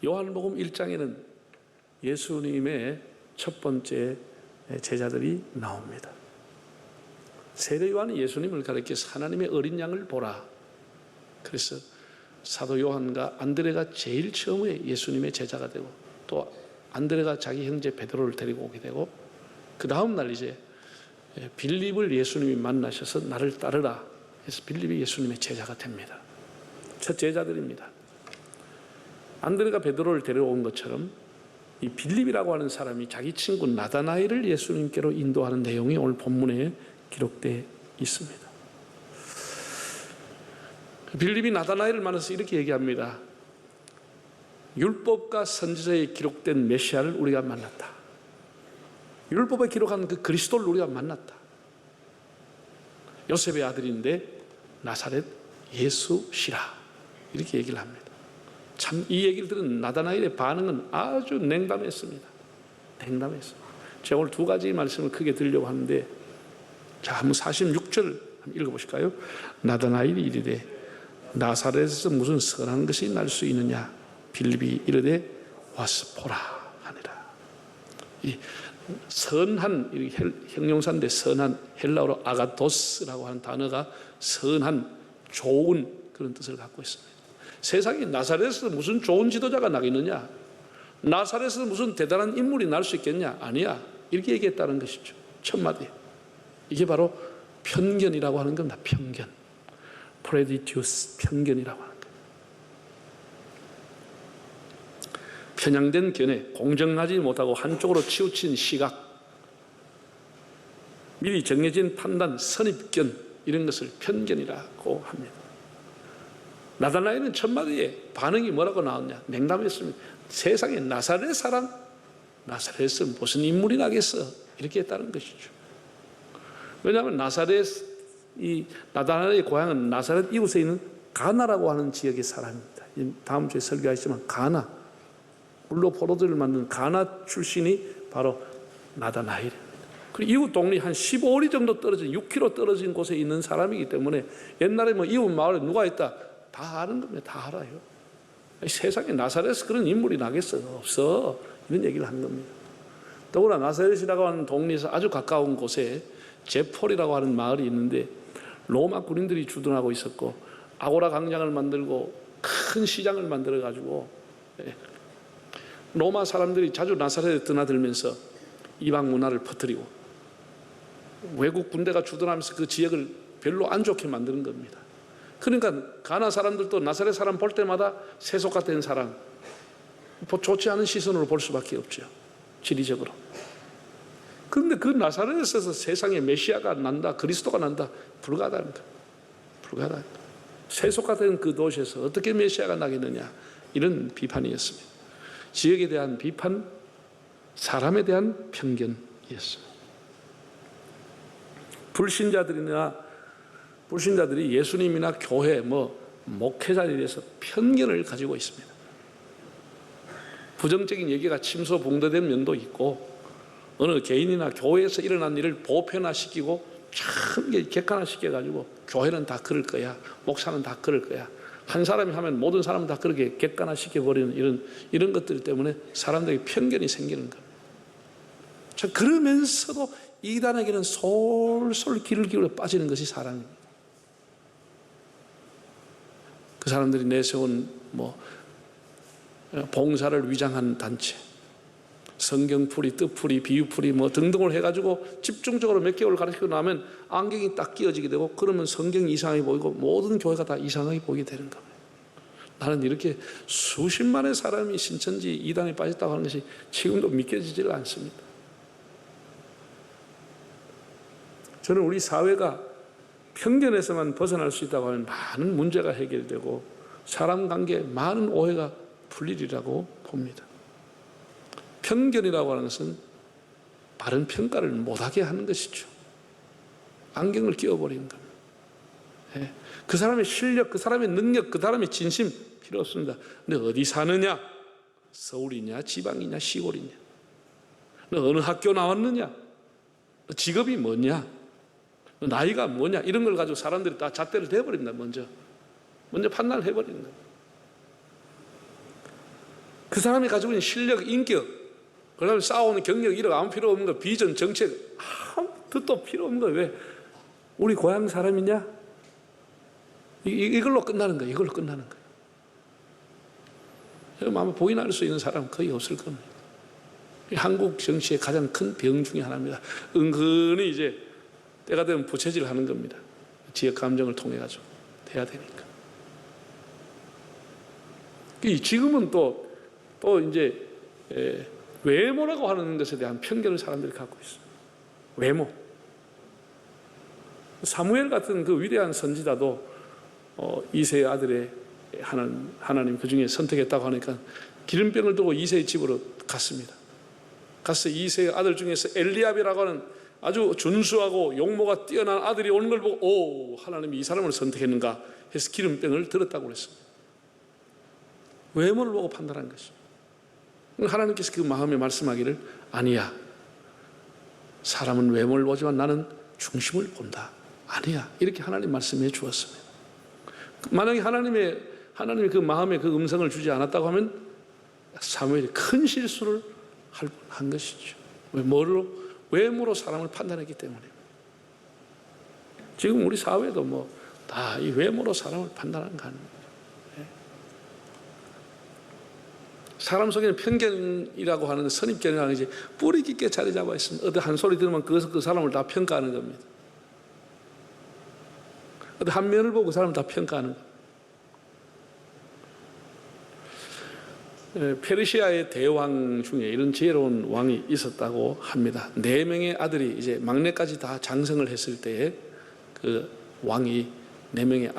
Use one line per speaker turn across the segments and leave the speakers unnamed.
요한복음 1장에는 예수님의 첫 번째 제자들이 나옵니다. 세례 요한이 예수님을 가리켜서 하나님의 어린 양을 보라. 그래서 사도 요한과 안드레가 제일 처음에 예수님의 제자가 되고, 또 안드레가 자기 형제 베드로를 데리고 오게 되고, 그 다음 날 이제 빌립을 예수님이 만나셔서 나를 따르라 해서 빌립이 예수님의 제자가 됩니다. 첫 제자들입니다. 안드레가 베드로를 데려온 것처럼 이 빌립이라고 하는 사람이 자기 친구 나다나엘을 예수님께로 인도하는 내용이 오늘 본문에 기록되어 있습니다. 빌립이 나다나엘을 만나서 이렇게 얘기합니다. 율법과 선지서에 기록된 메시아를 우리가 만났다. 율법에 기록한 그 그리스도를 우리가 만났다. 요셉의 아들인데 나사렛 예수시라. 이렇게 얘기를 합니다. 참 이 얘기를 들은 나다나엘의 반응은 아주 냉담했습니다. 냉담했습니다. 제가 오늘 두 가지 말씀을 크게 드리려고 하는데, 자, 한번 46절 한번 읽어보실까요? 나다나엘이 이르되 나사렛에서 무슨 선한 것이 날 수 있느냐? 빌립이 이르되 와서 보라 하니라. 이 선한, 형용사인데 선한, 헬라어로 아가토스라고 하는 단어가 선한, 좋은 그런 뜻을 갖고 있습니다. 세상에 나사렛에서 무슨 좋은 지도자가 나겠느냐? 나사렛에서 무슨 대단한 인물이 날 수 있겠냐? 아니야. 이렇게 얘기했다는 것이죠. 첫 마디. 이게 바로 편견이라고 하는 겁니다. 편견. 프레디튜스, 편견이라고 하는 거예요. 편향된 견해, 공정하지 못하고 한쪽으로 치우친 시각, 미리 정해진 판단, 선입견, 이런 것을 편견이라고 합니다. 나다나엘은 첫 마디에 반응이 뭐라고 나왔냐? 냉담했습니다. 세상에 나사렛 사람? 나사렛에서 무슨 인물이 나겠어? 이렇게 했다는 것이죠. 왜냐하면 나다나엘의 고향은 나사렛 이웃에 있는 가나라고 하는 지역의 사람입니다. 다음 주에 설교하시지만 가나, 물로 포도주를 만든 가나 출신이 바로 나다나엘입니다. 그리고 이웃 동리 한 15리 정도 떨어진, 6km 떨어진 곳에 있는 사람이기 때문에 옛날에 뭐 이웃 마을에 누가 있다 다 아는 겁니다. 다 알아요. 세상에 나사렛에서 그런 인물이 나겠어? 없어. 이런 얘기를 하는 겁니다. 더구나 나사렛이라고 하는 동리에서 아주 가까운 곳에 제폴이라고 하는 마을이 있는데 로마 군인들이 주둔하고 있었고, 아고라 광장을 만들고 큰 시장을 만들어 가지고 로마 사람들이 자주 나사렛에 드나들면서 이방 문화를 퍼뜨리고 외국 군대가 주둔하면서 그 지역을 별로 안 좋게 만드는 겁니다. 그러니까 가나 사람들도 나사렛 사람 볼 때마다 세속화 된 사람, 좋지 않은 시선으로 볼 수밖에 없죠. 지리적으로. 그런데 그 나사렛에서 세상에 메시아가 난다, 그리스도가 난다, 불가하다는 거예요. 불가하다. 세속화된 그 도시에서 어떻게 메시아가 나겠느냐, 이런 비판이었습니다. 지역에 대한 비판, 사람에 대한 편견이었습니다. 불신자들이 예수님이나 교회, 목회자에 대해서 편견을 가지고 있습니다. 부정적인 얘기가 침소봉대된 면도 있고, 어느 개인이나 교회에서 일어난 일을 보편화시키고 참 객관화시켜가지고 교회는 다 그럴 거야, 목사는 다 그럴 거야, 한 사람이 하면 모든 사람은 다 그렇게 객관화시켜버리는 이런 것들 때문에 사람들에게 편견이 생기는 겁니다. 그러면서도 이단에게는 솔솔 귀를 기울여 빠지는 것이 사람입니다. 그 사람들이 내세운 봉사를 위장한 단체, 성경풀이, 뜻풀이, 비유풀이 등등을 해가지고 집중적으로 몇 개월 가르치고 나면 안경이 딱 끼어지게 되고, 그러면 성경이 이상하게 보이고 모든 교회가 다 이상하게 보이게 되는 겁니다. 나는 이렇게 수십만의 사람이 신천지 이단에 빠졌다고 하는 것이 지금도 믿겨지질 않습니다. 저는 우리 사회가 편견에서만 벗어날 수 있다고 하면 많은 문제가 해결되고 사람 관계에 많은 오해가 풀리리라고 봅니다. 편견이라고 하는 것은 바른 평가를 못하게 하는 것이죠. 안경을 끼워버리는 겁니다. 그 사람의 실력, 그 사람의 능력, 그 사람의 진심 필요 없습니다. 근데 어디 사느냐? 서울이냐, 지방이냐, 시골이냐? 너 어느 학교 나왔느냐? 너 직업이 뭐냐? 너 나이가 뭐냐? 이런 걸 가지고 사람들이 다 잣대를 대버립니다. 먼저 판단을 해버리는 거예요. 그 사람이 가지고 있는 실력, 인격, 그 다음에 싸우는 경력, 이런 아무 필요 없는 거, 비전, 정책, 아무 뜻도 필요 없는 거. 왜? 우리 고향 사람이냐? 이걸로 끝나는 거예요. 이걸로 끝나는 거예요. 여러분 아마 부인할 수 있는 사람은 거의 없을 겁니다. 한국 정치의 가장 큰 병 중에 하나입니다. 은근히 이제 때가 되면 부채질 하는 겁니다. 지역 감정을 통해 가지고 돼야 되니까. 지금은 또 이제 외모라고 하는 것에 대한 편견을 사람들이 갖고 있어요. 외모. 사무엘 같은 그 위대한 선지자도 이새의 아들의 하나님 그 중에 선택했다고 하니까 기름병을 두고 이새의 집으로 갔습니다. 가서 이새의 아들 중에서 엘리압이라고 하는 아주 준수하고 용모가 뛰어난 아들이 오는 걸 보고 오, 하나님이 이 사람을 선택했는가 해서 기름병을 들었다고 그랬습니다. 외모를 보고 판단한 것입니다. 하나님께서 그 마음에 말씀하기를 아니야, 사람은 외모를 보지만 나는 중심을 본다. 아니야, 이렇게 하나님 말씀해 주었습니다. 만약에 하나님이 그 마음에 그 음성을 주지 않았다고 하면 사무엘이 큰 실수를 한 것이죠. 외모로 사람을 판단했기 때문에. 지금 우리 사회도 뭐 다 이 외모로 사람을 판단하는 거 아닙니까? 사람 속에는 편견이라고 하는 선입견이라는 것이 뿌리 깊게 자리 잡아 있습니다. 어디 한 소리 들으면 그 사람을 다 평가하는 겁니다. 어디 한 면을 보고 그 사람을 다 평가하는 겁니다. 페르시아의 대왕 중에 이런 지혜로운 왕이 있었다고 합니다. 4명의 아들이 이제 막내까지 다 장성을 했을 때에 그 왕이 4명의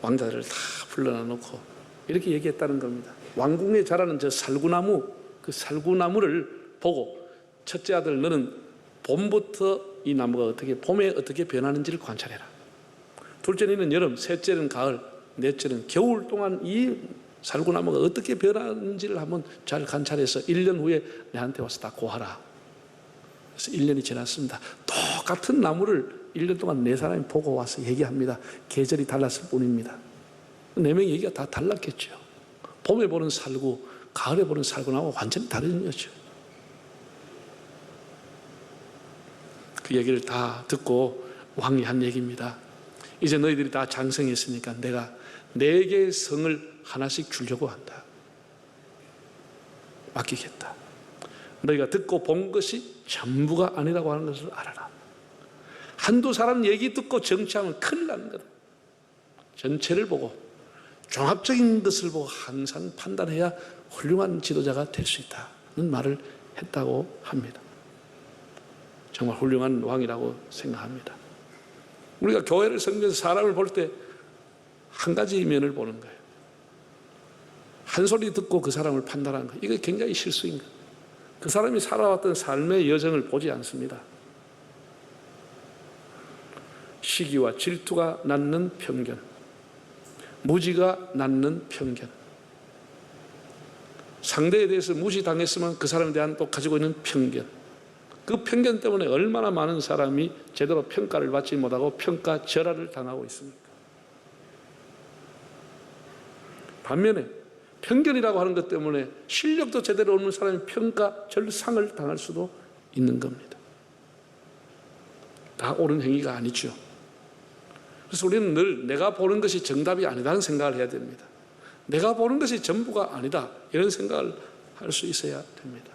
왕자들을 다 불러놔 놓고 이렇게 얘기했다는 겁니다. 왕궁에 자라는 저 살구나무, 그 살구나무를 보고 첫째 아들, 너는 봄부터 이 나무가 봄에 어떻게 변하는지를 관찰해라. 둘째는 여름, 셋째는 가을, 넷째는 겨울 동안 이 살구나무가 어떻게 변하는지를 한번 잘 관찰해서 1년 후에 내한테 와서 다 고하라. 그래서 1년이 지났습니다. 똑같은 나무를 1년 동안 4사람이 보고 와서 얘기합니다. 계절이 달랐을 뿐입니다. 4명의 얘기가 다 달랐겠죠. 봄에 보는 살구, 가을에 보는 살구나무가 완전히 다른 거죠. 그 얘기를 다 듣고 왕이 한 얘기입니다. 이제 너희들이 다 장성했으니까 내가 4개의 성을 하나씩 주려고 한다. 맡기겠다. 너희가 듣고 본 것이 전부가 아니라고 하는 것을 알아라. 한두 사람 얘기 듣고 정치하면 큰일 나는 거다. 전체를 보고 종합적인 것을 보고 항상 판단해야 훌륭한 지도자가 될 수 있다는 말을 했다고 합니다. 정말 훌륭한 왕이라고 생각합니다. 우리가 교회를 섬기면서 사람을 볼 때 한 가지 면을 보는 거예요. 한 소리 듣고 그 사람을 판단하는 거, 이거 굉장히 실수인 거예요. 그 사람이 살아왔던 삶의 여정을 보지 않습니다. 시기와 질투가 낳는 편견, 무지가 낳는 편견, 상대에 대해서 무시당했으면 그 사람에 대한 또 가지고 있는 편견, 그 편견 때문에 얼마나 많은 사람이 제대로 평가를 받지 못하고 평가절하를 당하고 있습니까? 반면에 편견이라고 하는 것 때문에 실력도 제대로 없는 사람이 평가절상을 당할 수도 있는 겁니다. 다 옳은 행위가 아니죠. 그래서 우리는 늘 내가 보는 것이 정답이 아니다는 생각을 해야 됩니다. 내가 보는 것이 전부가 아니다, 이런 생각을 할 수 있어야 됩니다.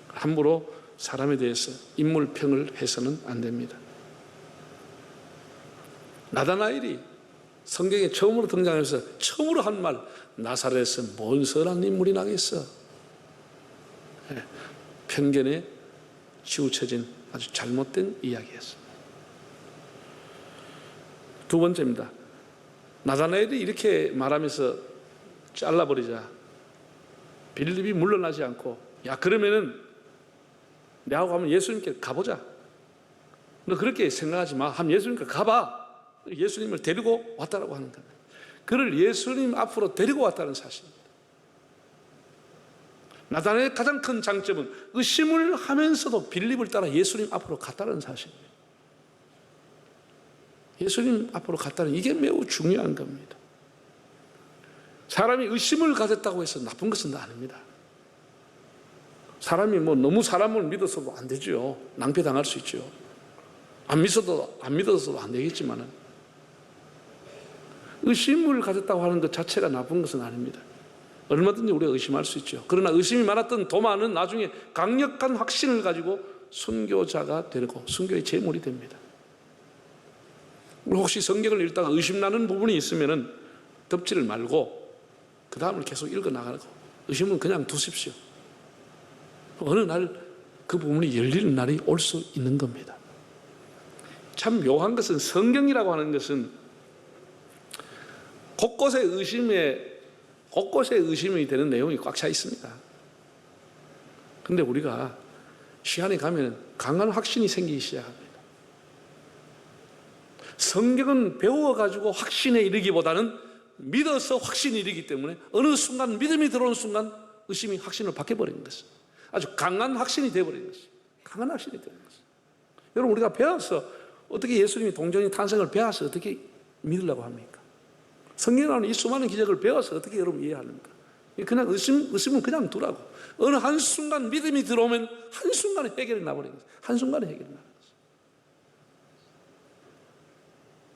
함부로 사람에 대해서 인물평을 해서는 안 됩니다. 나다나엘이 성경에 처음으로 등장해서 처음으로 한 말, 나사렛에서 뭔 선한 인물이 나겠어. 편견에 치우쳐진 아주 잘못된 이야기였습니다. 두 번째입니다. 나다나엘이 이렇게 말하면서 잘라버리자 빌립이 물러나지 않고, 야 그러면은 내하고 가면 예수님께 가보자. 너 그렇게 생각하지 마. 하면 예수님께 가봐. 예수님을 데리고 왔다라고 하는 겁니다. 그를 예수님 앞으로 데리고 왔다는 사실입니다. 나다나엘의 가장 큰 장점은 의심을 하면서도 빌립을 따라 예수님 앞으로 갔다는 사실입니다. 예수님 앞으로 갔다는, 이게 매우 중요한 겁니다. 사람이 의심을 가졌다고 해서 나쁜 것은 아닙니다. 사람이 너무 사람을 믿어서도 안 되죠. 낭패당할 수 있죠. 안 믿어서도 안 되겠지만은 의심을 가졌다고 하는 것 자체가 나쁜 것은 아닙니다. 얼마든지 우리가 의심할 수 있죠. 그러나 의심이 많았던 도마는 나중에 강력한 확신을 가지고 순교자가 되고 순교의 제물이 됩니다. 혹시 성경을 읽다가 의심나는 부분이 있으면은 덮지를 말고 그 다음을 계속 읽어 나가고 의심은 그냥 두십시오. 어느 날 그 부분이 열리는 날이 올 수 있는 겁니다. 참 묘한 것은 성경이라고 하는 것은 곳곳에 의심이 되는 내용이 꽉 차 있습니다. 그런데 우리가 시간이 가면 강한 확신이 생기기 시작합니다. 성경은 배워가지고 확신에 이르기보다는 믿어서 확신이 이르기 때문에 어느 순간 믿음이 들어오는 순간 의심이 확신을 바뀌어버린 것입니다. 아주 강한 확신이 되어버린 것입니다. 강한 확신이 되어버린 것입니다. 여러분, 우리가 배워서 어떻게 예수님이 동정의 탄생을 배워서 어떻게 믿으려고 합니까? 성경에 나오는 이 수많은 기적을 배워서 어떻게 여러분 이해합니까? 그냥 의심은 그냥 두라고. 어느 한순간 믿음이 들어오면 한순간에 해결이 나버린 거예요. 한순간에 해결이 나버린 거예요.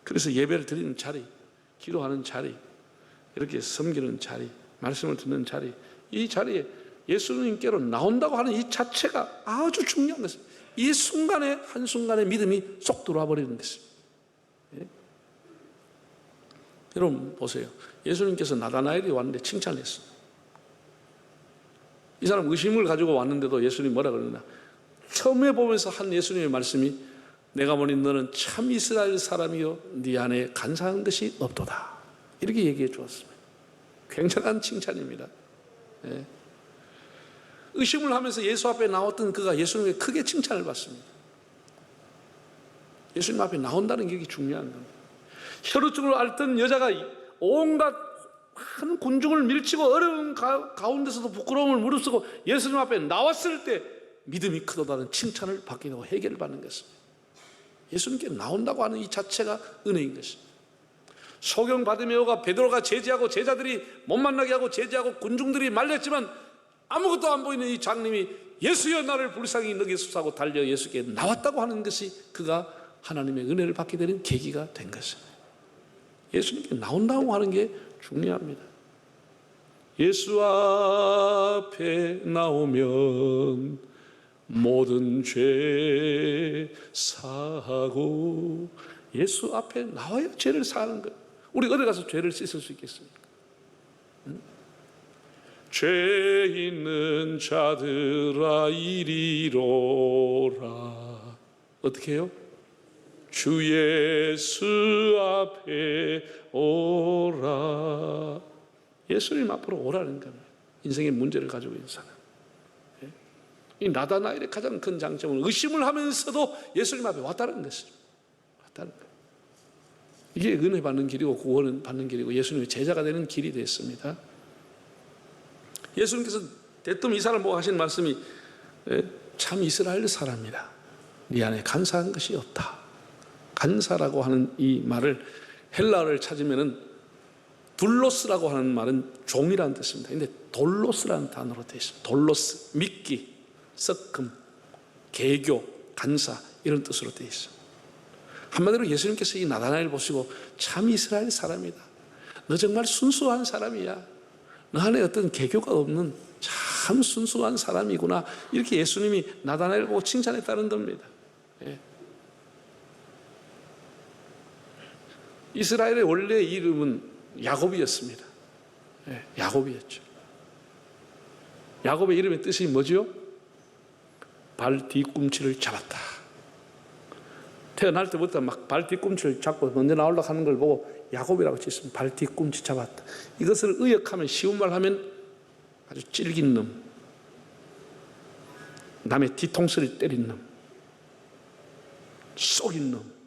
그래서 예배를 드리는 자리, 기도하는 자리, 이렇게 섬기는 자리, 말씀을 듣는 자리, 이 자리에 예수님께로 나온다고 하는 이 자체가 아주 중요한 것입니다. 이 순간에 한순간에 믿음이 쏙 들어와 버리는 것입니다. 예? 여러분 보세요. 예수님께서 나다나엘이 왔는데 칭찬했어요. 이 사람 의심을 가지고 왔는데도 예수님이 뭐라 그러나, 처음에 보면서 한 예수님의 말씀이 내가 보니 너는 참 이스라엘 사람이요 네 안에 간사한 것이 없도다, 이렇게 얘기해 주었습니다. 굉장한 칭찬입니다. 예. 의심을 하면서 예수 앞에 나왔던 그가 예수님에게 크게 칭찬을 받습니다. 예수님 앞에 나온다는 게 중요한 겁니다. 혈루증을 앓던 여자가 온갖 큰 군중을 밀치고 어려운 가운데서도 부끄러움을 무릅쓰고 예수님 앞에 나왔을 때 믿음이 크도다는 칭찬을 받게 되고 해결을 받는 것입니다. 예수님께 나온다고 하는 이 자체가 은혜인 것입니다. 소경 바디메오가 베드로가 제지하고 제자들이 못 만나게 하고 제지하고 군중들이 말렸지만 아무것도 안 보이는 이 장님이 예수여 나를 불쌍히 여기소서 달려 예수께 나왔다고 하는 것이 그가 하나님의 은혜를 받게 되는 계기가 된 것입니다. 예수님께 나온다고 하는 게 중요합니다. 예수 앞에 나오면 모든 죄 사하고, 예수 앞에 나와야 죄를 사하는 거예요. 우리 어디 가서 죄를 씻을 수 있겠습니까? 죄 있는 자들아 이리로라. 어떻게 해요? 주 예수 앞에 오라. 예수님 앞으로 오라는 겁니다. 인생의 문제를 가지고 있는 사람. 이 나다나엘의 가장 큰 장점은 의심을 하면서도 예수님 앞에 왔다는 것이죠. 왔다는 것. 이게 은혜 받는 길이고 구원을 받는 길이고 예수님의 제자가 되는 길이 됐습니다. 예수님께서 대뜸 이 사람 보고 하신 말씀이 참 이스라엘 사람이다. 네 안에 간사한 것이 없다. 간사라고 하는 이 말을 헬라어를 찾으면은 둘로스라고 하는 말은 종이라는 뜻입니다. 근데 돌로스라는 단어로 되어 있습니다. 돌로스, 믿기, 썩금, 개교, 간사, 이런 뜻으로 되어 있습니다. 한마디로 예수님께서 이 나다나엘 보시고 참 이스라엘 사람이다. 너 정말 순수한 사람이야. 너 안에 어떤 개교가 없는 참 순수한 사람이구나. 이렇게 예수님이 나다나엘 보고 칭찬했다는 겁니다. 예. 이스라엘의 원래 이름은 야곱이었습니다. 예, 야곱이었죠. 야곱의 이름의 뜻이 뭐죠? 발 뒤꿈치를 잡았다. 태어날 때부터 막 발 뒤꿈치를 잡고 먼저 나오려고 하는 걸 보고 야곱이라고 짓습니다. 발 뒤꿈치 잡았다. 이것을 의역하면, 쉬운 말 하면 아주 찔긴 놈, 남의 뒤통수를 때린 놈, 쏘긴 놈,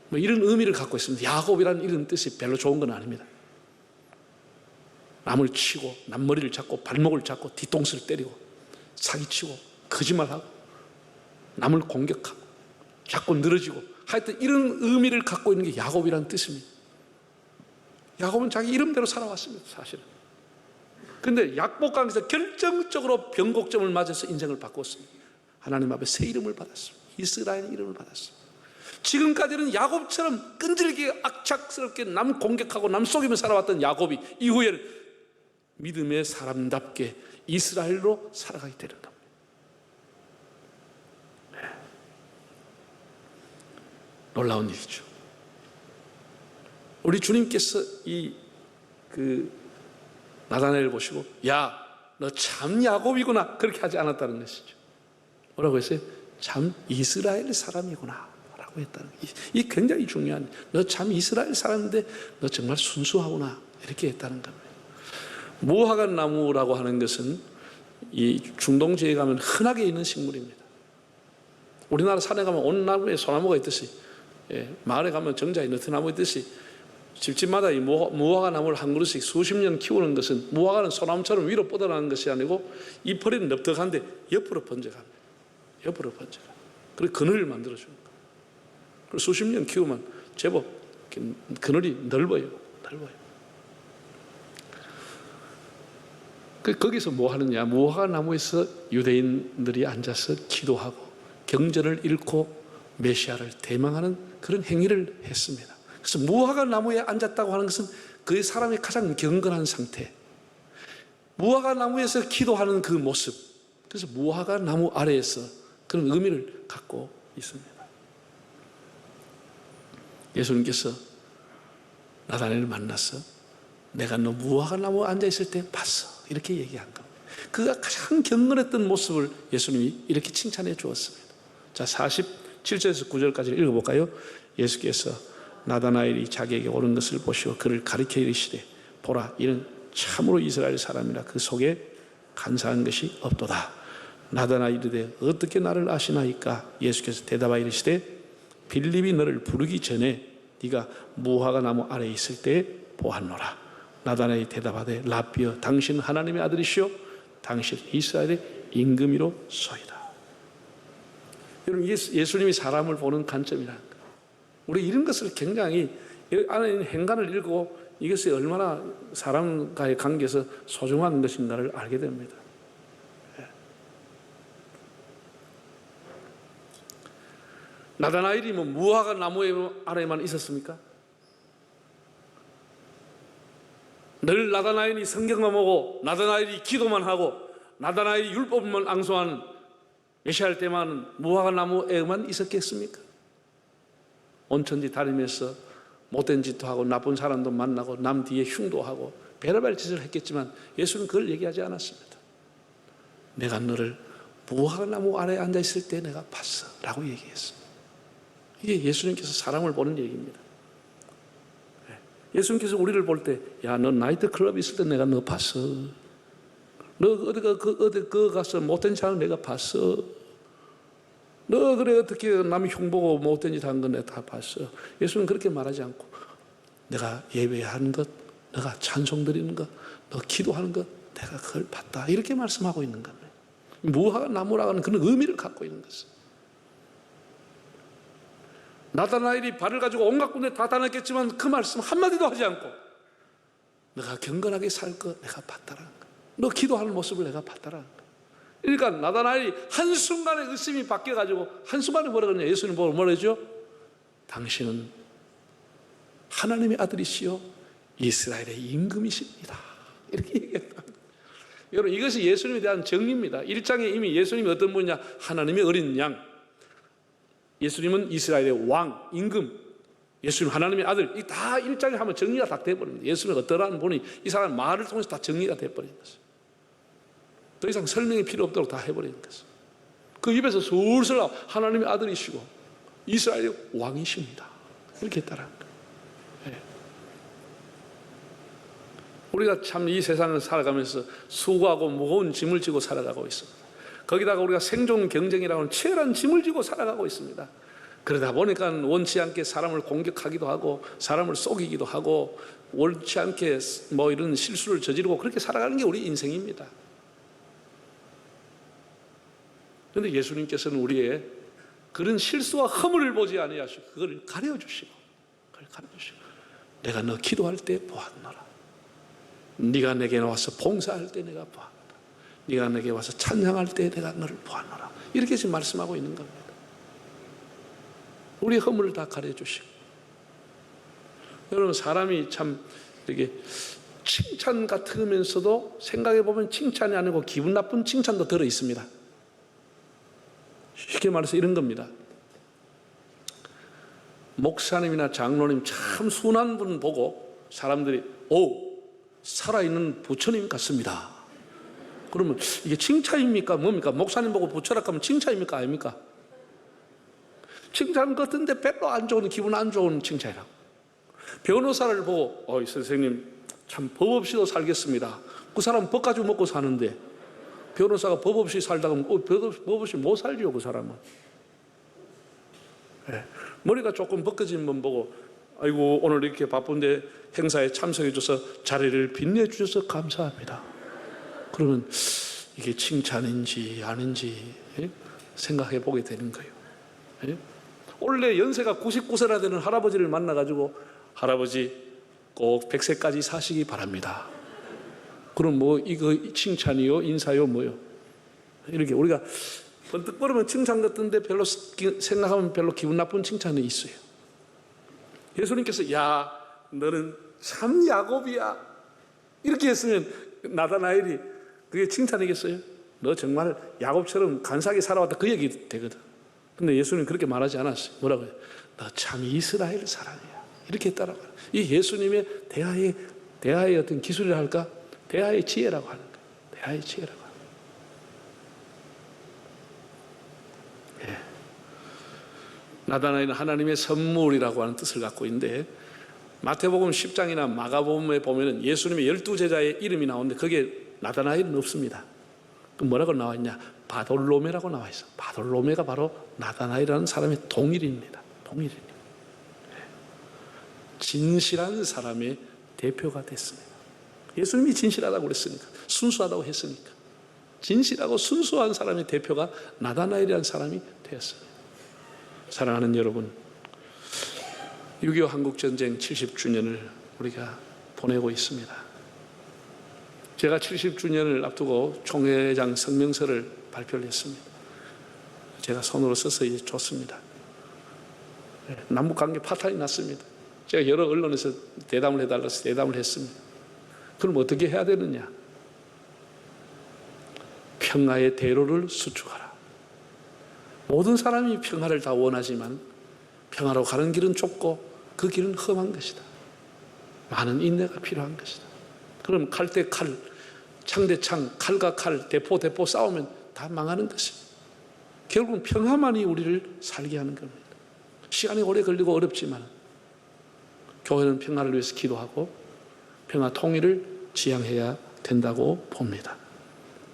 뭐 이런 의미를 갖고 있습니다. 야곱이라는 이런 뜻이 별로 좋은 건 아닙니다. 남을 치고 남머리를 잡고 발목을 잡고 뒤통수를 때리고 사기치고 거짓말하고 남을 공격하고 자꾸 늘어지고, 하여튼 이런 의미를 갖고 있는 게 야곱이라는 뜻입니다. 야곱은 자기 이름대로 살아왔습니다. 사실은 그런데 약복강에서 결정적으로 변곡점을 맞아서 인생을 바꿨습니다. 하나님 앞에 새 이름을 받았습니다. 이스라엘 이름을 받았습니다. 지금까지는 야곱처럼 끈질기게 악착스럽게 남 공격하고 남 속이며 살아왔던 야곱이 이후에는 믿음의 사람답게 이스라엘로 살아가게 되는 겁니다. 네. 놀라운 일이죠. 우리 주님께서 나다나엘을 보시고 야, 너 참 야곱이구나 그렇게 하지 않았다는 것이죠. 뭐라고 했어요? 참 이스라엘 사람이구나 라고 했다는 거예요. 이 굉장히 중요한, 너 참 이스라엘 사람인데 너 정말 순수하구나 이렇게 했다는 겁니다. 무화과 나무라고 하는 것은 이 중동 지역에 가면 흔하게 있는 식물입니다. 우리나라 산에 가면 온 나무에 소나무가 있듯이, 마을에 가면 정자에 너트나무 있듯이 집집마다 이 무화과 나무를 한 그루씩 수십 년 키우는 것은, 무화과는 소나무처럼 위로 뻗어나가는 것이 아니고 잎허리는 넓적한데 옆으로 번져갑니다. 옆으로 번져가. 그리고 그늘을 만들어주는 거예요. 그리고 수십 년 키우면 제법 그늘이 넓어요. 거기서 뭐 하느냐? 무화과 나무에서 유대인들이 앉아서 기도하고 경전을 읽고 메시아를 대망하는 그런 행위를 했습니다. 그래서 무화과 나무에 앉았다고 하는 것은 그 사람의 가장 경건한 상태, 무화과 나무에서 기도하는 그 모습, 그래서 무화과 나무 아래에서 그런 의미를 갖고 있습니다. 예수님께서 나다나엘을 만나서 내가 너 무화과 나무에 앉아있을 때 봤어 이렇게 얘기한 겁니다. 그가 가장 경건했던 모습을 예수님이 이렇게 칭찬해 주었습니다. 자, 47절에서 9절까지 읽어볼까요? 예수께서 나다나엘이 자기에게 오는 것을 보시고 그를 가리켜 이르시되 보라, 이는 참으로 이스라엘 사람이라 그 속에 간사한 것이 없도다. 나다나엘이 이르되 어떻게 나를 아시나이까? 예수께서 대답하여 이르시되 빌립이 너를 부르기 전에 네가 무화과 나무 아래에 있을 때 보았노라. 나다나엘이 대답하되 라삐여, 당신은 하나님의 아들이시오 당신 이스라엘의 임금이로소이다. 여러분, 예수님이 사람을 보는 관점이라는 거예요. 우리 이런 것을 굉장히 안에 있는 행간을 읽고 이것이 얼마나 사람과의 관계에서 소중한 것인가를 알게 됩니다. 나다나엘이 뭐 무화과 나무 아래에만 있었습니까? 늘 나다나엘이 성경만 보고 나다나엘이 기도만 하고 나다나엘이 율법만 앙송하는 메시아일 때만 무화과 나무에만 있었겠습니까? 온천지 다니면서 못된 짓도 하고 나쁜 사람도 만나고 남 뒤에 흉도하고 별의별 짓을 했겠지만 예수는 그걸 얘기하지 않았습니다. 내가 너를 무화과 나무 아래에 앉아있을 때 내가 봤어 라고 얘기했습니다. 이게 예수님께서 사람을 보는 얘기입니다. 예수님께서 우리를 볼 때, 야, 너 나이트클럽 있을 때 내가 너 봤어. 너 어디 가서 못된 사람 내가 봤어. 너 그래 어떻게 남 흉보고 못된 짓 한 거 내가 다 봤어. 예수는 그렇게 말하지 않고 내가 예배하는 것, 내가 찬송 드리는 것, 너 기도하는 것 내가 그걸 봤다 이렇게 말씀하고 있는 겁니다. 무화과 나무라고 하는 그런 의미를 갖고 있는 것은, 나다나엘이 발을 가지고 온갖 군데 다 다녔겠지만 그 말씀 한마디도 하지 않고 내가 경건하게 살 거 내가 봤다라는 거, 너 기도하는 모습을 내가 봤다라는 거. 그러니까 나다나엘이 한순간에 의심이 바뀌어가지고 한순간에 뭐라 그러냐, 예수님 보고 뭐라 그러죠? 당신은 하나님의 아들이시요 이스라엘의 임금이십니다 이렇게 얘기했다. 여러분, 이것이 예수님에 대한 정의입니다. 1장에 이미 예수님이 어떤 분이냐, 하나님의 어린 양, 예수님은 이스라엘의 왕, 임금, 예수님 하나님의 아들, 이 다 1장에 하면 정리가 다 돼버립니다. 예수님은 어떠한 분이, 이 사람 말을 통해서 다 정리가 돼버리는 것이죠. 더 이상 설명이 필요 없도록 다 해버리는 것이죠. 그 입에서 술술 나와 하나님의 아들이시고 이스라엘의 왕이십니다 이렇게 했다라는 거예요. 우리가 참 이 세상을 살아가면서 수고하고 무거운 짐을 지고 살아가고 있습니다. 거기다가 우리가 생존 경쟁이라고 하는 치열한 짐을 지고 살아가고 있습니다. 그러다 보니까 원치 않게 사람을 공격하기도 하고 사람을 속이기도 하고 원치 않게 뭐 이런 실수를 저지르고 그렇게 살아가는 게 우리 인생입니다. 그런데 예수님께서는 우리의 그런 실수와 허물을 보지 아니하시고 그걸 가려주시고 내가 너 기도할 때 보았노라. 네가 내게 나와서 봉사할 때 내가 보았노라. 네가 내게 와서 찬양할 때 내가 너를 보았노라. 이렇게 지금 말씀하고 있는 겁니다. 우리 허물을 다 가려주시고. 여러분, 사람이 참 이렇게 칭찬 같으면서도 생각해 보면 칭찬이 아니고 기분 나쁜 칭찬도 들어 있습니다. 쉽게 말해서 이런 겁니다. 목사님이나 장로님 참 순한 분 보고 사람들이 오, 살아있는 부처님 같습니다. 그러면 이게 칭찬입니까? 뭡니까? 목사님 보고 부처라 하면 칭찬입니까? 아닙니까? 칭찬 같은데 별로 안 좋은, 기분 안 좋은 칭찬이라고. 변호사를 보고 선생님 참 법 없이도 살겠습니다. 그 사람은 법 가지고 먹고 사는데 변호사가 법 없이 살다가 법 없이 못 살죠, 그 사람은. 네. 머리가 조금 벗겨진 분 보고 아이고 오늘 이렇게 바쁜데 행사에 참석해 줘서 자리를 빛내주셔서 감사합니다. 그러면 이게 칭찬인지 아닌지 생각해 보게 되는 거예요. 원래 연세가 99세나 되는 할아버지를 만나가지고 할아버지 꼭 100세까지 사시기 바랍니다. 그럼 뭐 이거 칭찬이요? 인사요? 뭐요? 이렇게 우리가 번뜩 보면 칭찬 같은데 별로 생각하면 별로 기분 나쁜 칭찬이 있어요. 예수님께서 야 너는 참 야곱이야 이렇게 했으면 나다나엘이 그게 칭찬이겠어요? 너 정말 야곱처럼 간사하게 살아왔다 그 얘기 되거든. 근데 예수님 그렇게 말하지 않았어요. 뭐라고요? 너 참 이스라엘 사람이야 이렇게 했다라고. 이 예수님의 대화의 어떤 기술이라 할까? 대화의 지혜라고 하는 거예요. 대화의 지혜라고 하는 거예요. 예. 나다나엘은 하나님의 선물이라고 하는 뜻을 갖고 있는데 마태복음 10장이나 마가복음에 보면 예수님의 12제자의 이름이 나오는데 거기에 나다나엘은 없습니다. 그럼 뭐라고 나와 있냐? 바돌로메라고 나와 있어. 바돌로메가 바로 나다나엘이라는 사람의 동일입니다. 동일입니다. 진실한 사람의 대표가 됐습니다. 예수님이 진실하다고 그랬으니까, 순수하다고 했으니까 진실하고 순수한 사람의 대표가 나다나엘이라는 사람이 되었습니다. 사랑하는 여러분, 6.25 한국전쟁 70주년을 우리가 보내고 있습니다. 제가 70주년을 앞두고 총회장 성명서를 발표를 했습니다. 제가 손으로 써서 줬습니다. 남북관계 파탄이 났습니다. 제가 여러 언론에서 대담을 해달라고 해서 대담을 했습니다. 그럼 어떻게 해야 되느냐? 평화의 대로를 수축하라. 모든 사람이 평화를 다 원하지만 평화로 가는 길은 좁고 그 길은 험한 것이다. 많은 인내가 필요한 것이다. 그럼 칼 대 칼, 창 대 창, 칼과 칼, 대포 대포 싸우면 다 망하는 것입니다. 결국은 평화만이 우리를 살게 하는 겁니다. 시간이 오래 걸리고 어렵지만 교회는 평화를 위해서 기도하고 평화 통일을 지향해야 된다고 봅니다.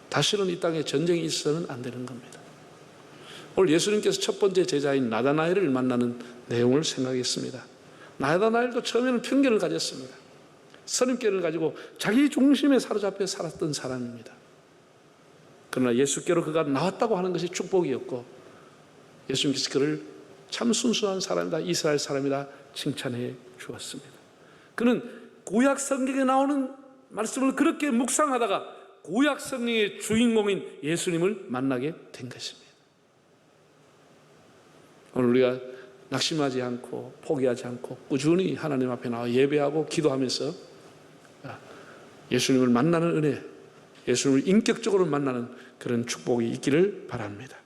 다시는 이 땅에 전쟁이 있어서는 안 되는 겁니다. 오늘 예수님께서 첫 번째 제자인 나다나엘을 만나는 내용을 생각했습니다. 나다나엘도 처음에는 편견을 가졌습니다. 선입견을 가지고 자기 중심에 사로잡혀 살았던 사람입니다. 그러나 예수께로 그가 나왔다고 하는 것이 축복이었고 예수님께서 그를 참 순수한 사람이다, 이스라엘 사람이다 칭찬해 주었습니다. 그는 구약 성경에 나오는 말씀을 그렇게 묵상하다가 구약 성경의 주인공인 예수님을 만나게 된 것입니다. 오늘 우리가 낙심하지 않고 포기하지 않고 꾸준히 하나님 앞에 나와 예배하고 기도하면서 예수님을 만나는 은혜, 예수님을 인격적으로 만나는 그런 축복이 있기를 바랍니다.